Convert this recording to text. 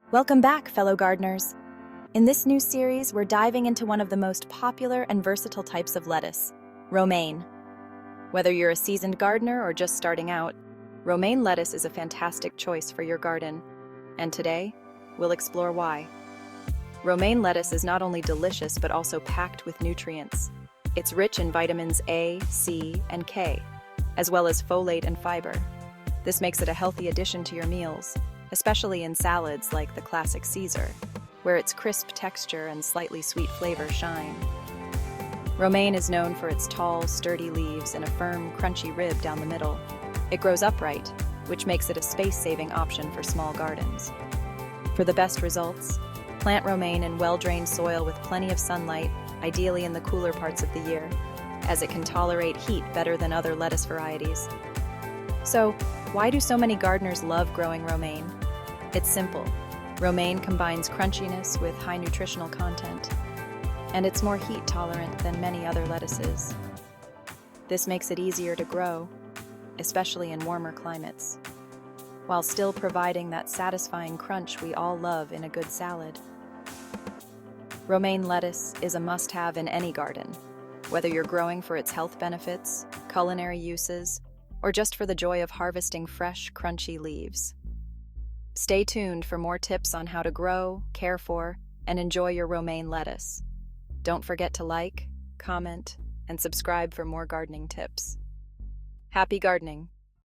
Welcome back, fellow gardeners. In this new series, we're diving into one of the most popular and versatile types of lettuce, romaine. Whether you're a seasoned gardener or just starting out, romaine lettuce is a fantastic choice for your garden. And today, we'll explore why. Romaine lettuce is not only delicious but also packed with nutrients. It's rich in vitamins A, C, and K, as well as folate and fiber. This makes it a healthy addition to your meals, especially in salads like the classic Caesar, where its crisp texture and slightly sweet flavor shine. Romaine is known for its tall, sturdy leaves and a firm, crunchy rib down the middle. It grows upright, which makes it a space-saving option for small gardens. For the best results, plant romaine in well-drained soil with plenty of sunlight, ideally in the cooler parts of the year, as it can tolerate heat better than other lettuce varieties. So, why do so many gardeners love growing romaine? It's simple. Romaine combines crunchiness with high nutritional content, and it's more heat tolerant than many other lettuces. This makes it easier to grow, especially in warmer climates, while still providing that satisfying crunch we all love in a good salad. Romaine lettuce is a must-have in any garden, whether you're growing for its health benefits, culinary uses, or just for the joy of harvesting fresh, crunchy leaves. Stay tuned for more tips on how to grow, care for, and enjoy your romaine lettuce. Don't forget to like, comment, and subscribe for more gardening tips. Happy gardening!